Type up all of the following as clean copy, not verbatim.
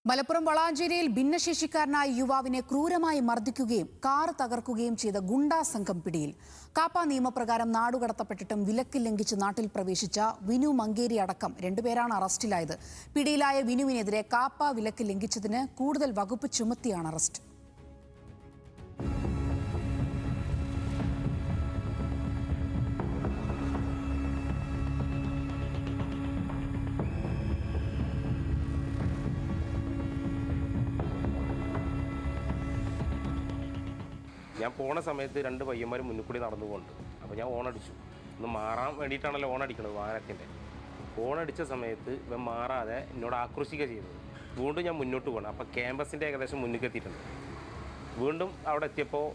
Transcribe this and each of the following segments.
മലപ്പുറം വളാഞ്ചേരിയിൽ ഭിന്നശേഷിക്കാരനായ യുവാവിനെ ക്രൂരമായി മർദ്ദിക്കുകയും കാർ തകർക്കുകയും ചെയ്ത ഗുണ്ടാ സംഘം പിടിയിൽ. കാപ്പ നിയമപ്രകാരം നാടുകടത്തപ്പെട്ടിട്ടും വിലക്ക് ലംഘിച്ച് നാട്ടിൽ പ്രവേശിച്ച വിനു മങ്കേരി അടക്കം 2 പേരാണ് അറസ്റ്റിലായത്. പിടിയിലായ വിനുവിനെതിരെ കാപ്പ വിലക്ക് ലംഘിച്ചതിന് കൂടുതൽ വകുപ്പ് ചുമത്തിയാണ് അറസ്റ്റ്. ഞാൻ പോണ സമയത്ത് 2 പയ്യന്മാർ മുന്നിൽ കൂടി നടന്നു പോകുന്നുണ്ട്. അപ്പോൾ ഞാൻ ഓണടിച്ചു. ഒന്ന് മാറാൻ വേണ്ടിയിട്ടാണല്ലോ ഓണടിക്കണത് വാഹനത്തിൻ്റെ. ഓണടിച്ച സമയത്ത് ഇവൻ മാറാതെ എന്നോട് ആക്രോശിക്കുക ചെയ്തത്. വീണ്ടും ഞാൻ മുന്നോട്ട് പോകണം. അപ്പോൾ ക്യാമ്പസിൻ്റെ ഏകദേശം മുന്നിലേക്ക് എത്തിയിട്ടുണ്ട്. വീണ്ടും അവിടെ എത്തിയപ്പോൾ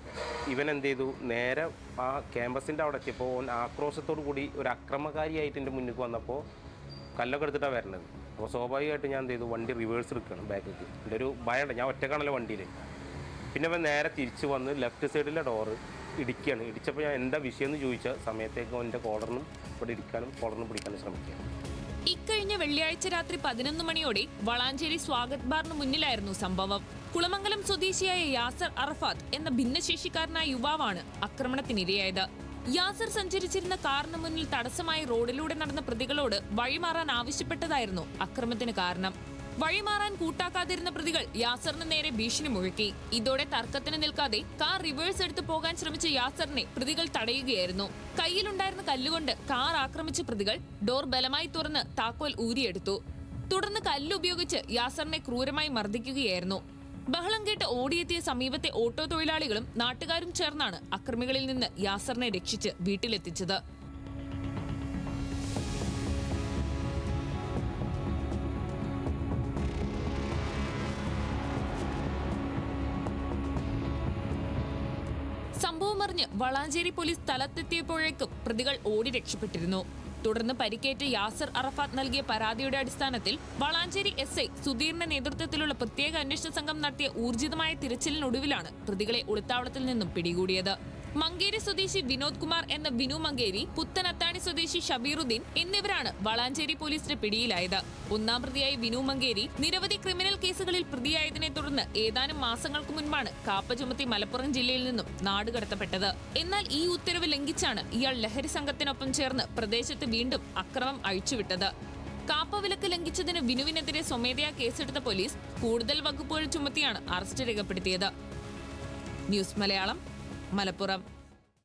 ഇവൻ എന്ത് ചെയ്തു, നേരെ ആ ക്യാമ്പസിൻ്റെ അവിടെ എത്തിയപ്പോൾ ഓൻ ആക്രോശത്തോടു കൂടി ഒരു അക്രമകാരിയായിട്ട് എൻ്റെ മുന്നിലേക്ക് വന്നപ്പോൾ കല്ലൊക്കെ എടുത്തിട്ടാണ് വരുന്നത്. അപ്പോൾ സ്വാഭാവികമായിട്ട് ഞാൻ എന്ത് ചെയ്തു, വണ്ടി റിവേഴ്സ് എടുക്കണം ബാക്കിലേക്ക്. എൻ്റെ ഒരു ഭയമുണ്ട്, ഞാൻ ഒറ്റക്കാണല്ലോ വണ്ടിയിൽ. പിന്നെ അവൻ നേരെ തിരിച്ച് വന്ന് ലെഫ്റ്റ് സൈഡിലെ ഡോറ് ഇടിക്കുകയാണ്. ഇടിച്ചപ്പോൾ ഞാൻ എന്താ വിഷയം എന്ന് ചോദിച്ച സമയത്തേക്ക് അവൻ്റെ കോളറിനും ഇവിടെ ഇടിക്കാനും കോളറിനും പിടിക്കാനും ശ്രമിക്കുക. ഇക്കഴിഞ്ഞ വെള്ളിയാഴ്ച രാത്രി 11 മണിയോടെ വളാഞ്ചേരി സ്വാഗത് ബാറിന് മുന്നിലായിരുന്നു സംഭവം. കുളമംഗലം സ്വദേശിയായ യാസർ അറഫാത്ത് എന്ന ഭിന്നശേഷിക്കാരനായ യുവാവാണ് ആക്രമണത്തിനിരയായത്. യാസർ സഞ്ചരിച്ചിരുന്ന കാറിന് മുന്നിൽ തടസ്സമായി റോഡിലൂടെ നടന്ന പ്രതികളോട് വഴിമാറാൻ ആവശ്യപ്പെട്ടതായിരുന്നു അക്രമത്തിന് കാരണം. വഴിമാറാൻ കൂട്ടാക്കാതിരുന്ന പ്രതികൾ യാസറിന് നേരെ ഭീഷണി മുഴക്കി. ഇതോടെ തർക്കത്തിന് നിൽക്കാതെ കാർ റിവേഴ്സ് എടുത്തു പോകാൻ ശ്രമിച്ച യാസറിനെ പ്രതികൾ തടയുകയായിരുന്നു. കയ്യിലുണ്ടായിരുന്ന കല്ലുകൊണ്ട് കാർ ആക്രമിച്ച പ്രതികൾ ഡോർ ബലമായി തുറന്ന് താക്കോൽ ഊരിയെടുത്തു. തുടർന്ന് കല്ലുപയോഗിച്ച് യാസറിനെ ക്രൂരമായി മർദ്ദിക്കുകയായിരുന്നു. ബഹളം കേട്ട് ഓടിയെത്തിയ സമീപത്തെ ഓട്ടോ തൊഴിലാളികളും നാട്ടുകാരും ചേർന്നാണ് അക്രമികളിൽ നിന്ന് യാസറിനെ രക്ഷിച്ച് വീട്ടിലെത്തിച്ചത്. സംഭവം അറിഞ്ഞ് വളാഞ്ചേരി പോലീസ് സ്ഥലത്തെത്തിയപ്പോഴേക്കും പ്രതികൾ ഓടി രക്ഷപ്പെട്ടിരുന്നു. തുടർന്ന് പരിക്കേറ്റ് യാസർ അറഫാത്ത് നൽകിയ പരാതിയുടെ അടിസ്ഥാനത്തിൽ വളാഞ്ചേരി SI സുധീറിന്റെ നേതൃത്വത്തിലുള്ള പ്രത്യേക അന്വേഷണ സംഘം നടത്തിയ ഊർജിതമായ തിരച്ചിലിനൊടുവിലാണ് പ്രതികളെ ഒളിത്താവളത്തിൽ നിന്നും പിടികൂടിയത്. മങ്കേരി സ്വദേശി വിനോദ് കുമാർ എന്ന വിനു മങ്കേരി, പുത്തനത്താണി സ്വദേശി ഷബീറുദ്ദീൻ എന്നിവരാണ് വളാഞ്ചേരി പോലീസിന്റെ പിടിയിലായത്. 1-ാം പ്രതിയായ വിനു മങ്കേരി നിരവധി ക്രിമിനൽ കേസുകളിൽ പ്രതിയായതിനെ തുടർന്ന് ഏതാനും മാസങ്ങൾക്ക് മുൻപാണ് കാപ്പ ചുമത്തി മലപ്പുറം ജില്ലയിൽ നിന്നും നാടുകടത്തപ്പെട്ടത്. എന്നാൽ ഈ ഉത്തരവ് ലംഘിച്ചാണ് ഇയാൾ ലഹരി സംഘത്തിനൊപ്പം ചേർന്ന് പ്രദേശത്ത് വീണ്ടും അക്രമം അഴിച്ചുവിട്ടത്. കാപ്പ വിലക്ക് ലംഘിച്ചതിന് വിനുവിനെതിരെ സ്വമേധയാ കേസെടുത്ത പോലീസ് കൂടുതൽ വകുപ്പുകൾ ചുമത്തിയാണ് അറസ്റ്റ് രേഖപ്പെടുത്തിയത്. ന്യൂസ് മലയാളം, മലപ്പുറം.